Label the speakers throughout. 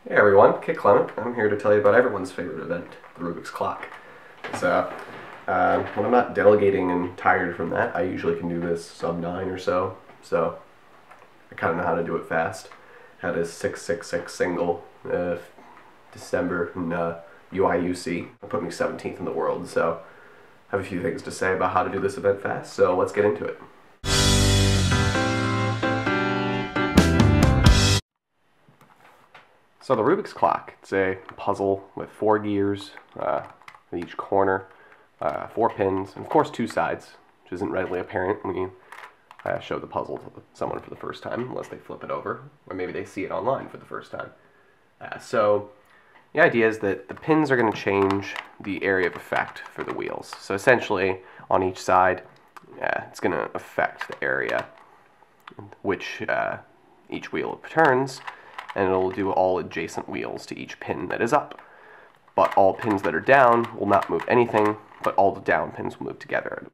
Speaker 1: Hey everyone, Kit Clement. I'm here to tell you about everyone's favorite event, the Rubik's Clock. So, when I'm not delegating and tired from that, I usually can do this sub 9 or so. So, I kind of know how to do it fast. Had a 666 single December in UIUC. It put me 17th in the world, so I have a few things to say about how to do this event fast, so let's get into it. So the Rubik's Clock, it's a puzzle with 4 gears at each corner, 4 pins, and of course 2 sides, which isn't readily apparent when you show the puzzle to someone for the first time, unless they flip it over, or maybe they see it online for the first time. So the idea is that the pins are going to change the area of effect for the wheels. So essentially, on each side, it's going to affect the area which each wheel turns, and it'll do all adjacent wheels to each pin that is up. But all pins that are down will not move anything, but all the down pins will move together.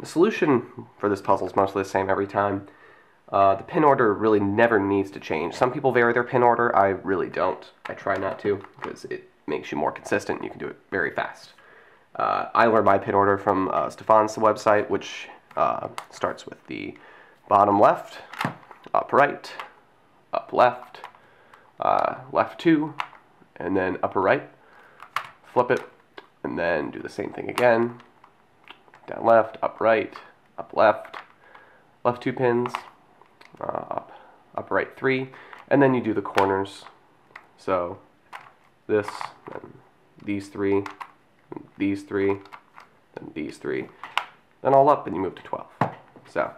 Speaker 1: The solution for this puzzle is mostly the same every time. The pin order really never needs to change. Some people vary their pin order. I really don't. I try not to, because it makes you more consistent and you can do it very fast. I learned my pin order from Stefan's website, which starts with the bottom left, up right, up left, left 2, and then upper right, flip it, and then do the same thing again, down left, up right, up left, left 2 pins, up right 3, and then you do the corners. So this, then these 3, and these 3, then these 3, then all up, and you move to 12. So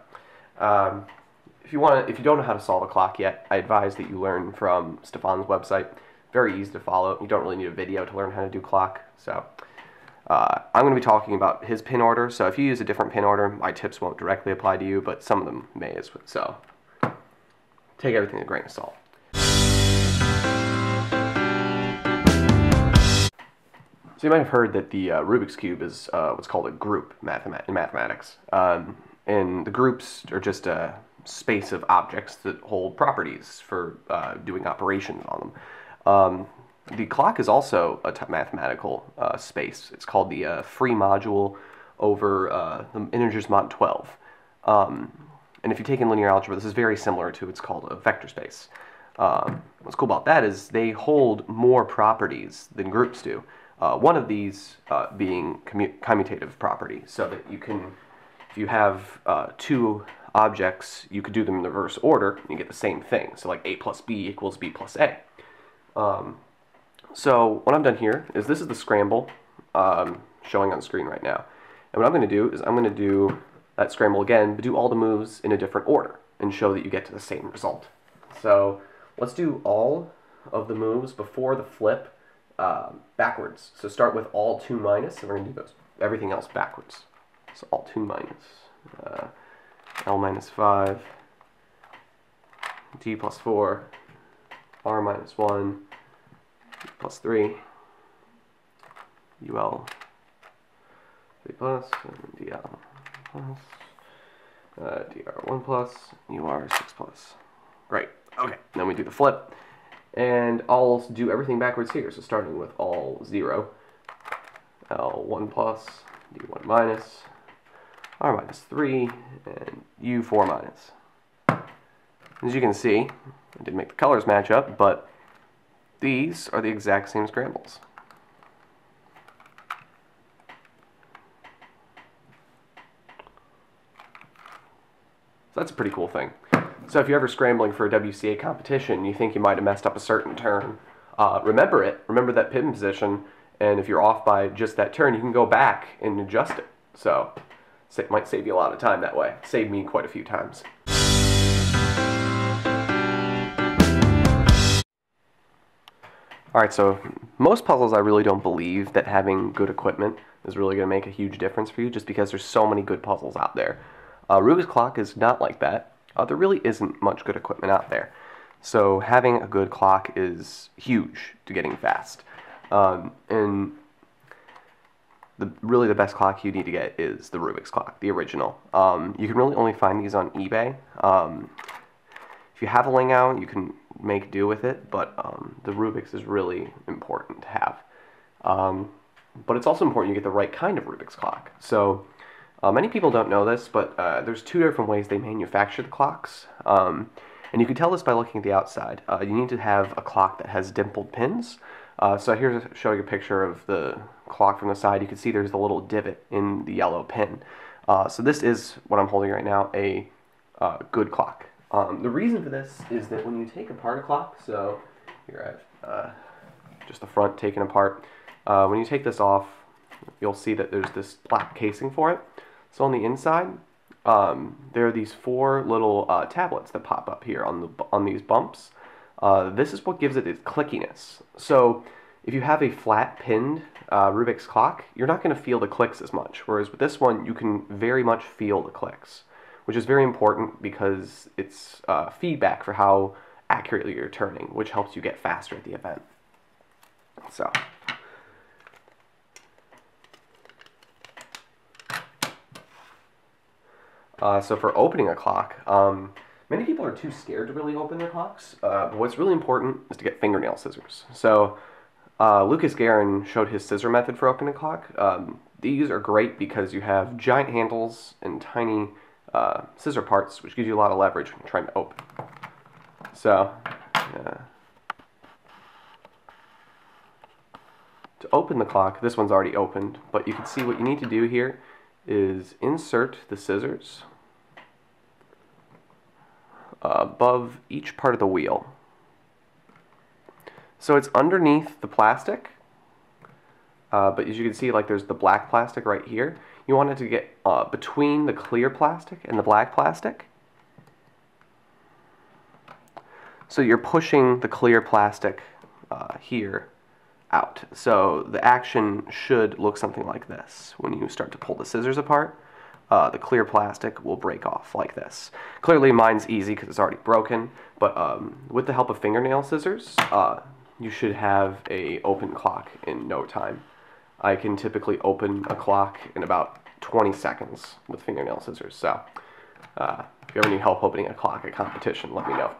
Speaker 1: if you don't know how to solve a clock yet, I advise that you learn from Stefan's website. Very easy to follow. You don't really need a video to learn how to do clock. So I'm going to be talking about his pin order. So if you use a different pin order, my tips won't directly apply to you, but some of them may as well. So take everything with a grain of salt. So you might have heard that the Rubik's Cube is what's called a group in mathematics. And the groups are just a space of objects that hold properties for doing operations on them. The clock is also a mathematical space. It's called the free module over the integers mod 12. And if you take in linear algebra, this is very similar to what's called a vector space. What's cool about that is they hold more properties than groups do. One of these being commutative property, so that you can, if you have 2 objects, you could do them in the reverse order, and you get the same thing. So like A plus B equals B plus A. So what I've done here is this is the scramble showing on the screen right now. And what I'm going to do is I'm going to do that scramble again, but do all the moves in a different order and show that you get to the same result. So let's do all of the moves before the flip backwards. So start with all 2 minus, and we're going to do everything else backwards. So all 2 minus. L minus 5, D plus 4, R minus 1, D plus 3, UL 3 plus, and DL plus, DR 1 plus, UR 6 plus. Great. Okay, then we do the flip, and I'll do everything backwards here. So starting with all 0, L1 plus, D1 minus, R minus 3, and U4 minus. As you can see, I didn't make the colors match up, but these are the exact same scrambles. So that's a pretty cool thing. So if you're ever scrambling for a WCA competition, you think you might have messed up a certain turn, remember it, remember that pin position, and if you're off by just that turn, you can go back and adjust it. So it might save you a lot of time that way. Saved me quite a few times. Alright, so most puzzles I really don't believe that having good equipment is really going to make a huge difference for you, just because there's so many good puzzles out there. Rubik's Clock is not like that. There really isn't much good equipment out there. So having a good clock is huge to getting fast. And really the best clock you need to get is the Rubik's clock, the original. You can really only find these on eBay. If If you have a Lingao, you can make do with it, but the Rubik's is really important to have. But it's also important you get the right kind of Rubik's clock. So many people don't know this, but there's two different ways they manufacture the clocks. And you can tell this by looking at the outside. You need to have a clock that has dimpled pins. So here's showing a picture of the clock from the side. You can see there's a little divot in the yellow pin. So this is what I'm holding right now, a good clock. The reason for this is that when you take apart a clock, so here I have just the front taken apart. When you take this off, you'll see that there's this black casing for it. So on the inside, there are these four little tablets that pop up here on these bumps. This is what gives it its clickiness. So if you have a flat pinned Rubik's clock, you're not going to feel the clicks as much. Whereas with this one, you can very much feel the clicks, which is very important because it's feedback for how accurately you're turning, which helps you get faster at the event. So for opening a clock, many people are too scared to really open their clocks. But what's really important is to get fingernail scissors. So Lucas Guerin showed his scissor method for opening a clock. These are great because you have giant handles and tiny scissor parts, which gives you a lot of leverage when you're trying to open. So to open the clock, this one's already opened, but you can see what you need to do here is insert the scissors above each part of the wheel. So it's underneath the plastic, but as you can see, like there's the black plastic right here. You want it to get between the clear plastic and the black plastic. So you're pushing the clear plastic here out. So the action should look something like this. When you start to pull the scissors apart, the clear plastic will break off like this. Clearly mine's easy because it's already broken, but with the help of fingernail scissors, you should have an open clock in no time. I can typically open a clock in about 20 seconds with fingernail scissors. So if you ever need help opening a clock at competition, let me know.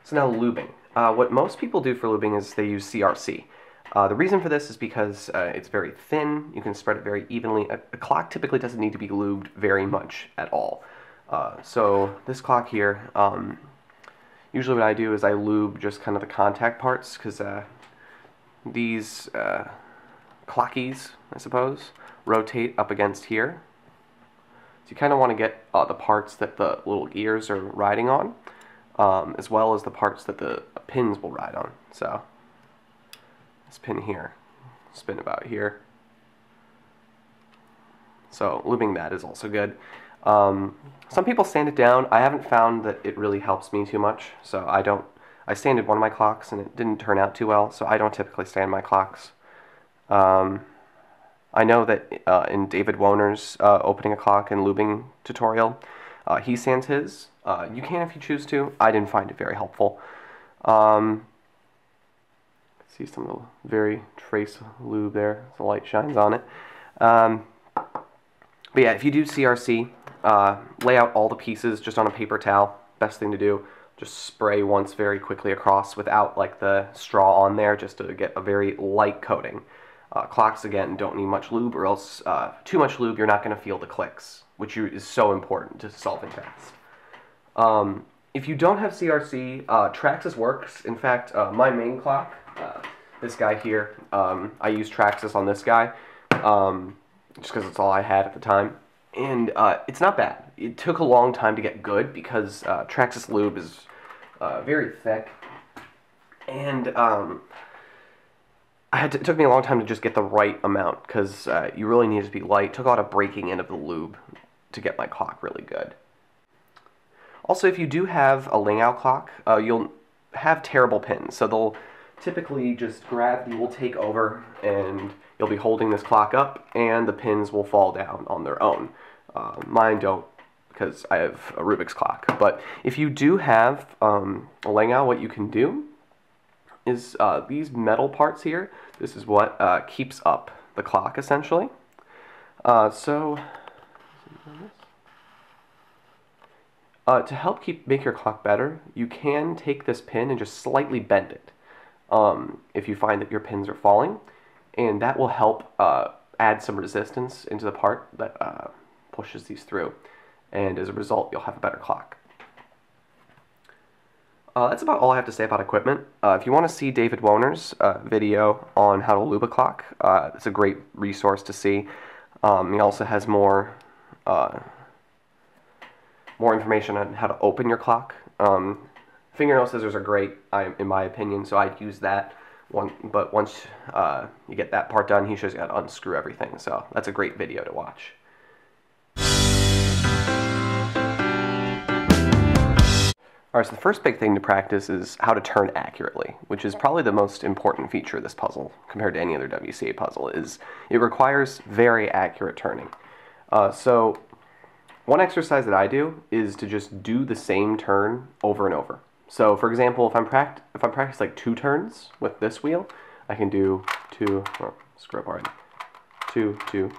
Speaker 1: So now lubing. What most people do for lubing is they use CRC. The reason for this is because it's very thin, you can spread it very evenly. A clock typically doesn't need to be lubed very much at all. So this clock here, usually what I do is I lube just kind of the contact parts, because these clockies, I suppose, rotate up against here. So you kind of want to get the parts that the little gears are riding on, as well as the parts that the pins will ride on. So this pin here, spin about here. So lubing that is also good. Some people sand it down. I haven't found that it really helps me too much, so I sanded one of my clocks and it didn't turn out too well, so I don't typically sand my clocks. I know that in David Woner's opening a clock and lubing tutorial, he sands his. You can if you choose to. I didn't find it very helpful. See some of the very trace lube there. The light shines on it. But yeah, if you do CRC, lay out all the pieces just on a paper towel. Best thing to do. Just spray once very quickly across without like the straw on there, just to get a very light coating. Clocks, again, don't need much lube, or else too much lube, you're not going to feel the clicks, which is so important to solving fast. If you don't have CRC, Traxxas works. In fact, my main clock, this guy here, I use Traxxas on this guy, just because it's all I had at the time. And it's not bad. It took a long time to get good because Traxxas lube is very thick. And it took me a long time to just get the right amount, because you really need it to be light. It took a lot of breaking in of the lube to get my clock really good. Also, if you do have a Lingao clock, you'll have terrible pins. So they'll typically just gravity will take over and you'll be holding this clock up and the pins will fall down on their own. Mine don't, because I have a Rubik's clock. But if you do have a Lingao, what you can do is these metal parts here, this is what keeps up the clock essentially. To help make your clock better, you can take this pin and just slightly bend it if you find that your pins are falling, and that will help add some resistance into the part that pushes these through, and as a result you'll have a better clock. That's about all I have to say about equipment. If you want to see David Woner's video on how to lube a clock, it's a great resource to see. He also has more information on how to open your clock. Fingernail scissors are great, in my opinion, so I'd use that. But once you get that part done, he shows you how to unscrew everything, so that's a great video to watch. Alright, so the first big thing to practice is how to turn accurately, which is probably the most important feature of this puzzle compared to any other WCA puzzle. It requires very accurate turning. So one exercise that I do is to just do the same turn over and over. So for example, if I'm practice like 2 turns with this wheel, I can do 2, oh, screw up already, 2, 2.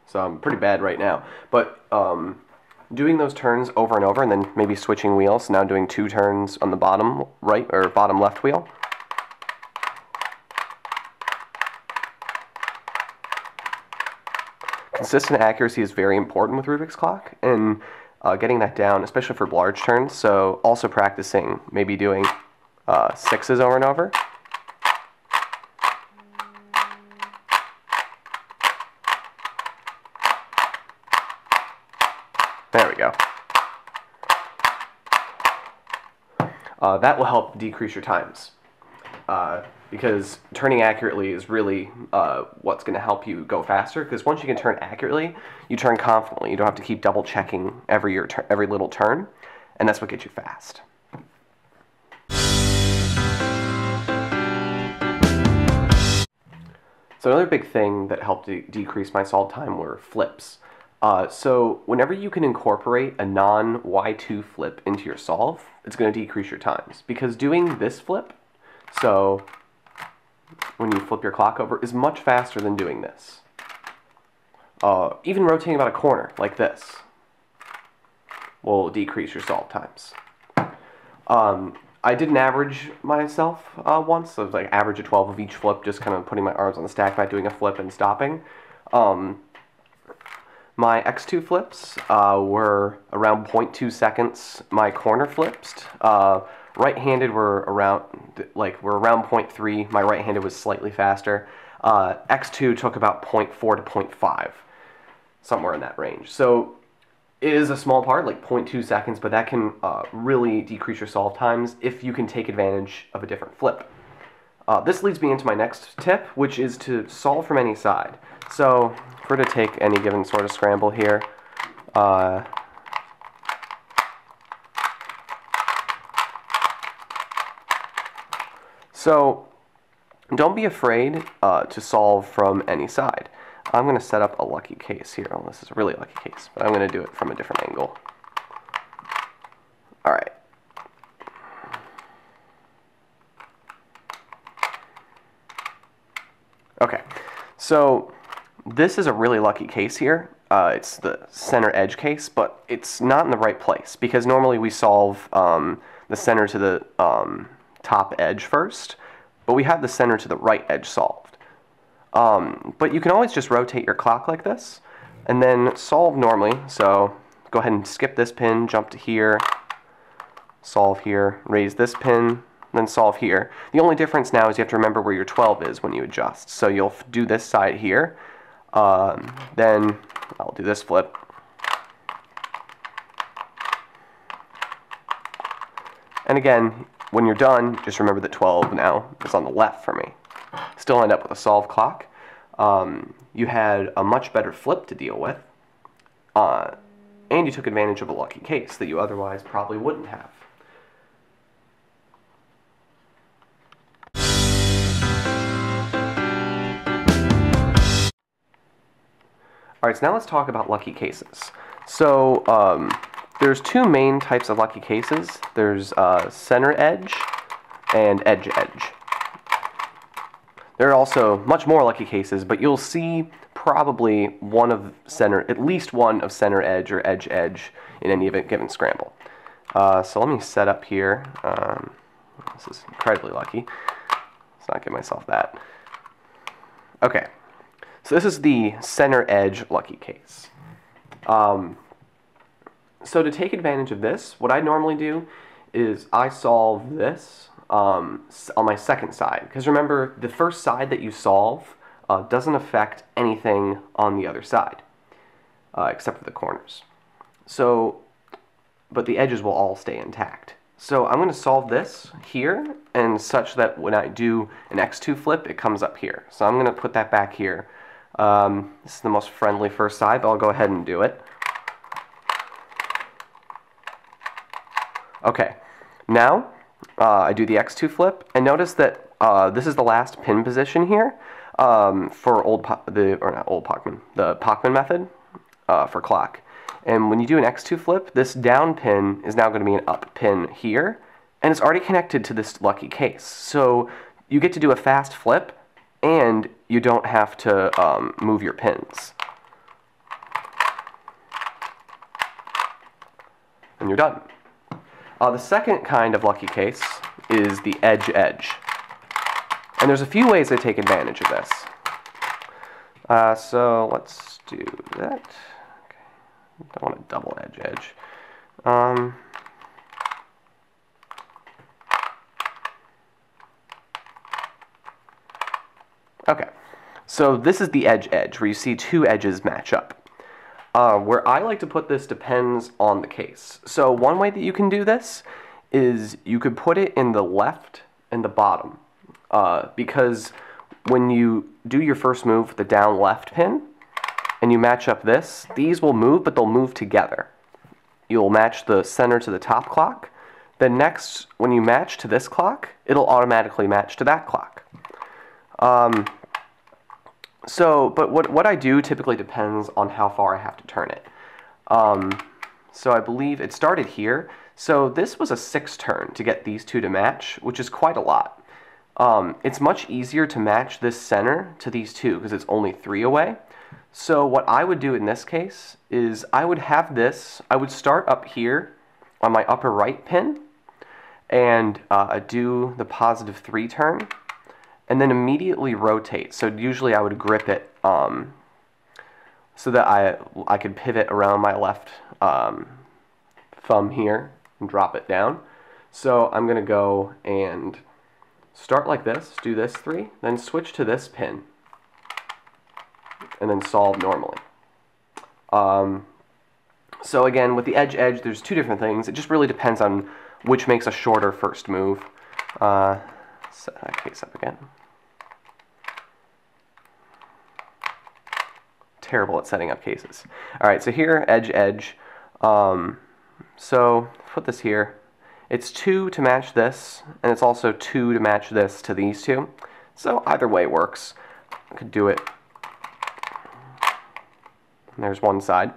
Speaker 1: So I'm pretty bad right now, but doing those turns over and over and then maybe switching wheels, now doing 2 turns on the bottom right or bottom left wheel. Consistent accuracy is very important with Rubik's clock, and getting that down, especially for large turns, so also practicing maybe doing 6s over and over. There we go. That will help decrease your times, because turning accurately is really what's going to help you go faster, because once you can turn accurately, you turn confidently. You don't have to keep double checking every little turn, and that's what gets you fast. So another big thing that helped decrease my solve time were flips. So whenever you can incorporate a non-Y2 flip into your solve, it's going to decrease your times. Because doing this flip, so when you flip your clock over, is much faster than doing this. Even rotating about a corner, like this, will decrease your solve times. I did an average myself once, so it was like average of 12 of each flip, just kind of putting my arms on the stack by doing a flip and stopping. My X2 flips were around 0.2 seconds. My corner flips, right-handed were around 0.3. My right-handed was slightly faster. X2 took about 0.4 to 0.5, somewhere in that range. So it is a small part, like 0.2 seconds, but that can really decrease your solve times if you can take advantage of a different flip. This leads me into my next tip, which is to solve from any side. So if we're to take any given sort of scramble here, so don't be afraid to solve from any side. I'm going to set up a lucky case here. Oh, this is a really lucky case, but I'm going to do it from a different angle. Alright. Okay, so this is a really lucky case here. It's the center edge case, but it's not in the right place, because normally we solve the center to the top edge first, but we have the center to the right edge solved. But you can always just rotate your clock like this, and then solve normally. So go ahead and skip this pin, jump to here, solve here, raise this pin, then solve here. The only difference now is you have to remember where your 12 is when you adjust. So you'll do this side here, then I'll do this flip. And again, when you're done, just remember that 12 now is on the left for me. Still end up with a solved clock. You had a much better flip to deal with, and you took advantage of a lucky case that you otherwise probably wouldn't have. Alright, so now let's talk about lucky cases. So, there's two main types of lucky cases. There's center edge and edge edge. There are also much more lucky cases, but you'll see probably at least one of center edge or edge edge in any given scramble. So let me set up here. This is incredibly lucky. Let's not give myself that. Okay, so this is the center edge lucky case. So to take advantage of this, what I normally do is I solve this on my second side. Because remember, the first side that you solve doesn't affect anything on the other side, except for the corners. So, but the edges will all stay intact. So I'm going to solve this here, and such that when I do an x2 flip, it comes up here. So I'm going to put that back here. This is the most friendly first side, but I'll go ahead and do it. Okay, now I do the x2 flip, and notice that this is the last pin position here for the Pachman method for clock. And when you do an x2 flip, this down pin is now going to be an up pin here, and it's already connected to this lucky case. So you get to do a fast flip, and you don't have to move your pins. And you're done. The second kind of lucky case is the edge edge. And there's a few ways to take advantage of this. So let's do that. Don't want a double edge edge. Okay, so this is the edge edge, where you see two edges match up. Where I like to put this depends on the case. So one way that you can do this is you could put it in the left and the bottom. Because when you do your first move with the down left pin, and you match up this, these will move, but they'll move together. You'll match the center to the top clock. Then next, when you match to this clock, it'll automatically match to that clock. But what I do typically depends on how far I have to turn it. So I believe it started here. So this was a 6 turn to get these two to match, which is quite a lot. It's much easier to match this center to these two because it's only 3 away. So what I would do in this case is I would start up here on my upper right pin and do the +3 turn and then immediately rotate. So usually I would grip it so that I could pivot around my left thumb here and drop it down. So I'm going to go and start like this, do this 3, then switch to this pin, and then solve normally. So again, with the edge edge, there's 2 different things. It just really depends on which makes a shorter first move. Set that case up again. Terrible at setting up cases. Alright, so here, edge edge. So put this here. It's 2 to match this, and it's also 2 to match this to these 2. So either way works. I could do it. And there's one side.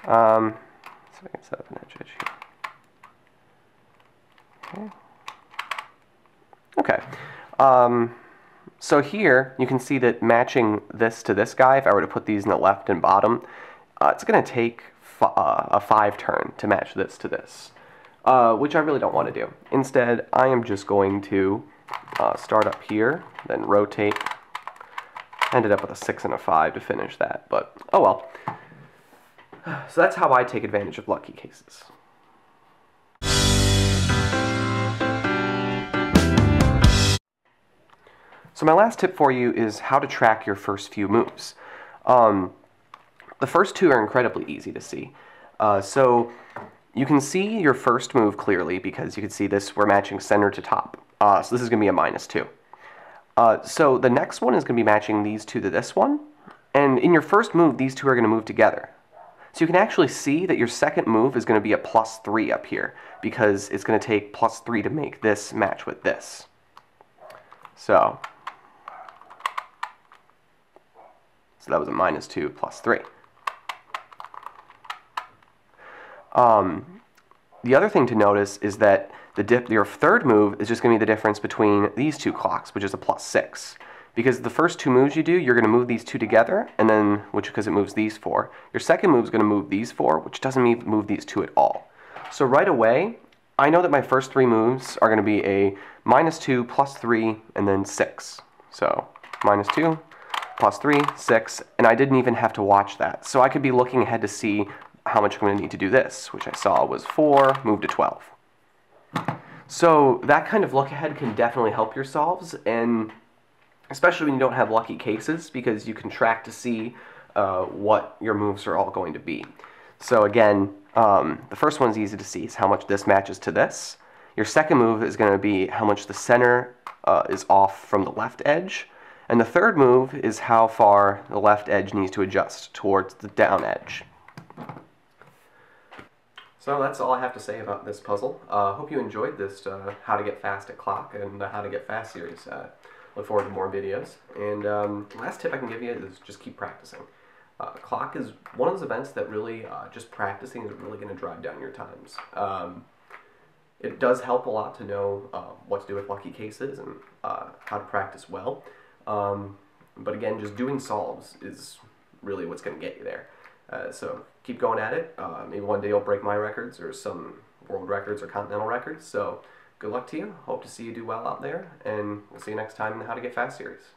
Speaker 1: So I can set up an edge edge here. Okay. So here you can see that matching this to this guy, if I were to put these in the left and bottom, it's going to take a 5 turn to match this to this, which I really don't want to do. Instead, I am just going to start up here, then rotate. Ended up with a 6 and a 5 to finish that, but oh well. So that's how I take advantage of lucky cases. So my last tip for you is how to track your first few moves. The first 2 are incredibly easy to see. So you can see your first move clearly because you can see this, we're matching center to top. So this is going to be a -2. So the next one is going to be matching these 2 to this one. And in your first move, these 2 are going to move together. So you can actually see that your second move is going to be a +3 up here because it's going to take +3 to make this match with this. So that was a -2 +3. the other thing to notice is that your third move is just going to be the difference between these two clocks, which is a +6. Because the first two moves you do, you're going to move these two together, and then, because it moves these four. Your second move is going to move these four, which doesn't move these two at all. So right away, I know that my first three moves are going to be a -2, +3, and then 6. So -2, +3, 6, and I didn't even have to watch that. So I could be looking ahead to see how much I'm going to need to do this, which I saw was 4, move to 12. So that kind of look ahead can definitely help your solves, and especially when you don't have lucky cases, because you can track to see what your moves are all going to be. So again, the first one's easy to see, is how much this matches to this. Your second move is going to be how much the center is off from the left edge. And the third move is how far the left edge needs to adjust towards the down edge. So that's all I have to say about this puzzle. Hope you enjoyed this How to Get Fast at Clock and How to Get Fast series. Look forward to more videos. And last tip I can give you is just keep practicing. Clock is one of those events that really, just practicing is really going to drive down your times. It does help a lot to know what to do with lucky cases and how to practice well. But again, just doing solves is really what's going to get you there. So keep going at it. Maybe one day you'll break my records or some world records or continental records. So good luck to you. Hope to see you do well out there. And we'll see you next time in the How to Get Fast series.